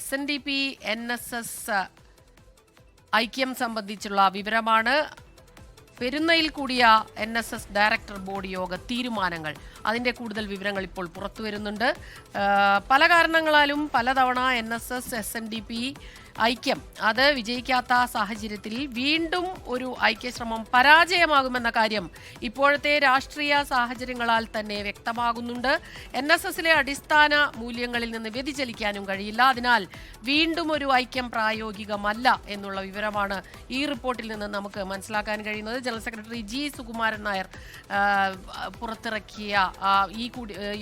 SNDP NSS ഐക്യം സംബന്ധിച്ചുള്ള വിവരമാണ്. പെരുന്നയിൽ കൂടിയ NSS ഡയറക്ടർ ബോർഡ് യോഗ തീരുമാനങ്ങൾ, അതിൻ്റെ കൂടുതൽ വിവരങ്ങൾ ഇപ്പോൾ പുറത്തു വരുന്നുണ്ട്. പല കാരണങ്ങളാലും പലതവണ NSS SNDP ഐക്യം അത് വിജയിക്കാത്ത സാഹചര്യത്തിൽ വീണ്ടും ഒരു ഐക്യശ്രമം പരാജയമാകുമെന്ന കാര്യം ഇപ്പോഴത്തെ രാഷ്ട്രീയ സാഹചര്യങ്ങളാൽ തന്നെ വ്യക്തമാകുന്നുണ്ട്. NSSലെ അടിസ്ഥാന മൂല്യങ്ങളിൽ നിന്ന് വ്യതിചലിക്കാനും കഴിയില്ല. അതിനാൽ വീണ്ടും ഒരു ഐക്യം പ്രായോഗികമല്ല എന്നുള്ള വിവരമാണ് ഈ റിപ്പോർട്ടിൽ നിന്ന് നമുക്ക് മനസ്സിലാക്കാൻ കഴിയുന്നത്. General secretary G. Sukumaran Nair പുറത്തിറക്കിയ ഈ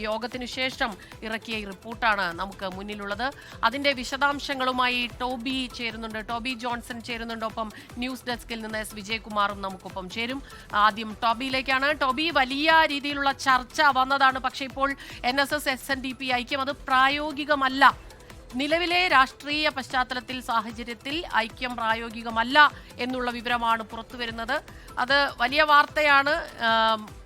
യോഗത്തിനു ശേഷം ഇറക്കിയ ഈ റിപ്പോർട്ടാണ് നമുക്ക് മുന്നിലുള്ളത്. അതിൻ്റെ വിശദാംശങ്ങളുമായി ടോബി ജോൺസൺ ചേരുന്നുണ്ട്. ഒപ്പം ന്യൂസ് ഡെസ്കിൽ നിന്ന് S. വിജയകുമാറും നമുക്കൊപ്പം ചേരും. ആദ്യം ടോബിയിലേക്കാണ്. ടോബി, വലിയ രീതിയിലുള്ള ചർച്ച വന്നതാണ്, പക്ഷേ ഇപ്പോൾ NSS SNDP ഐക്യം അത് പ്രായോഗികമല്ല. നിലവിലെ രാഷ്ട്രീയ പശ്ചാത്തലത്തിൽ സാഹചര്യത്തിൽ ഐക്യം പ്രായോഗികമല്ല എന്നുള്ള വിവരമാണ് പുറത്തു വരുന്നത്. അത് വലിയ വാർത്തയാണ്.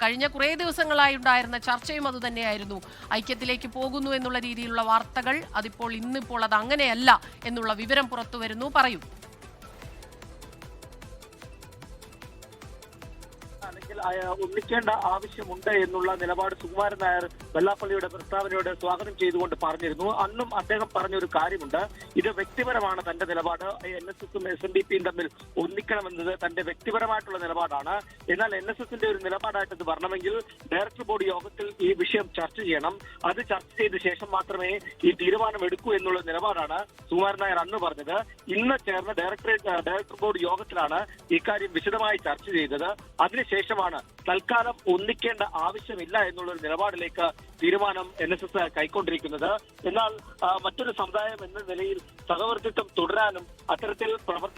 കഴിഞ്ഞ കുറേ ദിവസങ്ങളായി ഉണ്ടായിരുന്ന ചർച്ചയും അതുതന്നെയായിരുന്നു. ഐക്യത്തിലേക്ക് പോകുന്നു എന്നുള്ള രീതിയിലുള്ള വാർത്തകൾ, അതിപ്പോൾ ഇന്നിപ്പോൾ അത് അങ്ങനെയല്ല എന്നുള്ള വിവരം പുറത്തു വരുന്നു. പറയൂ. അല്ലെങ്കിൽ ഒന്നിക്കേണ്ട ആവശ്യമുണ്ട് എന്നുള്ള നിലപാട് സുകുമാരൻ നായർ വെള്ളാപ്പള്ളിയുടെ പ്രസ്താവനയോട് സ്വാഗതം ചെയ്തുകൊണ്ട് പറഞ്ഞിരുന്നു. അന്നും അദ്ദേഹം പറഞ്ഞൊരു കാര്യമുണ്ട്, ഇത് വ്യക്തിപരമാണ് തന്റെ നിലപാട്. NSSും SNDPയും തമ്മിൽ ഒന്നിക്കണമെന്നത് തന്റെ വ്യക്തിപരമായിട്ടുള്ള നിലപാടാണ്. എന്നാൽ NSSന്റെ ഒരു നിലപാടായിട്ട് ഇത് വരണമെങ്കിൽ ഡയറക്ടർ ബോർഡ് യോഗത്തിൽ ഈ വിഷയം ചർച്ച ചെയ്യണം. അത് ചർച്ച ചെയ്ത ശേഷം മാത്രമേ ഈ തീരുമാനം എടുക്കൂ എന്നുള്ള നിലപാടാണ് സുകുമാരൻ നായർ അന്ന് പറഞ്ഞത്. ഇന്ന് ചേർന്ന ഡയറക്ടർ ബോർഡ് യോഗത്തിലാണ് ഇക്കാര്യം വിശദമായി ചർച്ച ചെയ്തത്. അതിനുശേഷമാണ് തൽക്കാലം ഒന്നിക്കേണ്ട ആവശ്യമില്ല എന്നുള്ളൊരു നിലപാടിലേക്ക് തീരുമാനം NSS കൈക്കൊണ്ടിരിക്കുന്നത്. എന്നാൽ മറ്റൊരു സമുദായം എന്ന നിലയിൽ സഹവർത്തിത്വം തുടരാനും അത്തരത്തിൽ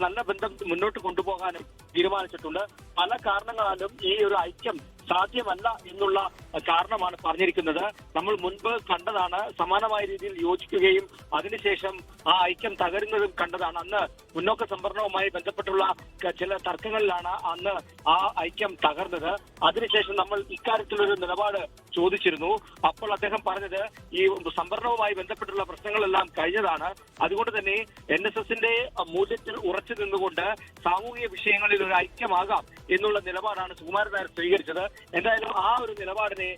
നല്ല ബന്ധം മുന്നോട്ട് കൊണ്ടുപോകാനും തീരുമാനിച്ചിട്ടുണ്ട്. പല കാരണങ്ങളാലും ഈ ഒരു ഐക്യം സാധ്യമല്ല എന്നുള്ള കാരണമാണ് പറഞ്ഞിരിക്കുന്നത്. നമ്മൾ മുൻപ് കണ്ടതാണ്, സമാനമായ രീതിയിൽ യോജിക്കുകയും അതിനുശേഷം ആ ഐക്യം തകരുന്നതും കണ്ടതാണ്. അന്ന് മുന്നോക്ക സംവരണവുമായി ബന്ധപ്പെട്ടുള്ള ചില തർക്കങ്ങളിലാണ് അന്ന് ആ ഐക്യം തകർന്നത്. അതിനുശേഷം നമ്മൾ ഇക്കാര്യത്തിലൊരു നിലപാട് ചോദിച്ചിരുന്നു. അപ്പോൾ അദ്ദേഹം പറഞ്ഞത് ഈ സംവരണവുമായി ബന്ധപ്പെട്ടുള്ള പ്രശ്നങ്ങളെല്ലാം കഴിഞ്ഞതാണ്. അതുകൊണ്ട് തന്നെ NSSന്റെ മൂല്യത്തിൽ ഉറച്ചു നിന്നുകൊണ്ട് സാമൂഹിക വിഷയങ്ങളിൽ ഒരു ഐക്യമാകാം എന്നുള്ള നിലപാടാണ് സുകുമാരൻ നായർ സ്വീകരിച്ചത്. എന്തായാലും ആ ഒരു നിലപാടിനെ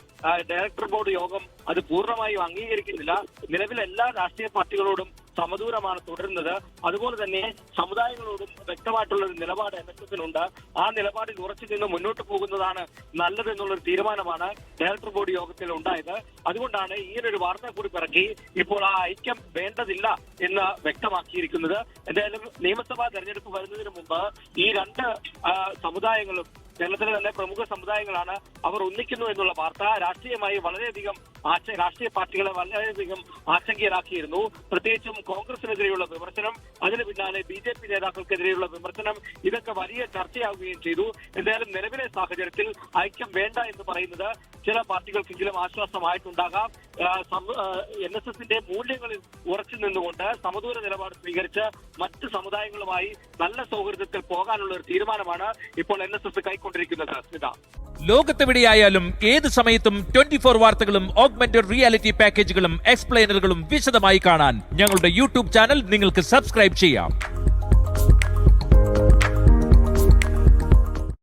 ഡയറക്ടർ ബോർഡ് യോഗം അത് പൂർണ്ണമായും അംഗീകരിക്കുന്നില്ല. നിലവിൽ എല്ലാ രാഷ്ട്രീയ പാർട്ടികളോടും സമദൂരമാണ് തുടരുന്നത്. അതുപോലെ തന്നെ സമുദായങ്ങളോടും വ്യക്തമായിട്ടുള്ള ഒരു നിലപാട് NSSനുണ്ട്. ആ നിലപാടിൽ ഉറച്ചു നിന്ന് മുന്നോട്ട് പോകുന്നതാണ് നല്ലതെന്നുള്ളൊരു തീരുമാനമാണ് ഡയറക്ടർ ബോർഡ് യോഗത്തിൽ ഉണ്ടായത്. അതുകൊണ്ടാണ് ഇങ്ങനൊരു വാർത്ത കൂടി പിറക്കി ഇപ്പോൾ ആ ഐക്യം വേണ്ടതില്ല എന്ന് വ്യക്തമാക്കിയിരിക്കുന്നത്. എന്തായാലും നിയമസഭാ തെരഞ്ഞെടുപ്പ് വരുന്നതിന് മുമ്പ് ഈ രണ്ട് സമുദായങ്ങളും കേരളത്തിലെ തന്നെ പ്രമുഖ സമുദായങ്ങളാണ്, അവർ ഒന്നിക്കുന്നു എന്നുള്ള വാർത്ത രാഷ്ട്രീയമായി വളരെയധികം രാഷ്ട്രീയ പാർട്ടികളെ വളരെയധികം ആശങ്കയിലാക്കിയിരുന്നു. പ്രത്യേകിച്ചും കോൺഗ്രസിനെതിരെയുള്ള വിമർശനം, അതിന് പിന്നാലെ BJP നേതാക്കൾക്കെതിരെയുള്ള വിമർശനം, ഇതൊക്കെ വലിയ ചർച്ചയാവുകയും ചെയ്തു. എന്തായാലും നിലവിലെ സാഹചര്യത്തിൽ ഐക്യം വേണ്ട എന്ന് പറയുന്നത് ചില പാർട്ടികൾക്കെങ്കിലും ആശ്വാസമായിട്ടുണ്ടാകാം. NSSന്റെ മൂല്യങ്ങളിൽ ഉറച്ചു നിന്നുകൊണ്ട് സമദൂര നിലപാട് സ്വീകരിച്ച് മറ്റ് സമുദായങ്ങളുമായി നല്ല സൗഹൃദത്തിൽ പോകാനുള്ള ഒരു തീരുമാനമാണ് ഇപ്പോൾ NSS കൈക്കൊണ്ടിരിക്കുന്നത്. ലോകത്തെവിടെയായാലും ഏത് സമയത്തും 24 വാർത്തകളും ഓഗ്മെന്റഡ് റിയാലിറ്റി പാക്കേജുകളും എക്സ്പ്ലെയിനറുകളും വിശദമായി കാണാൻ ഞങ്ങളുടെ YouTube ചാനൽ നിങ്ങൾക്ക് സബ്സ്ക്രൈബ് ചെയ്യാം.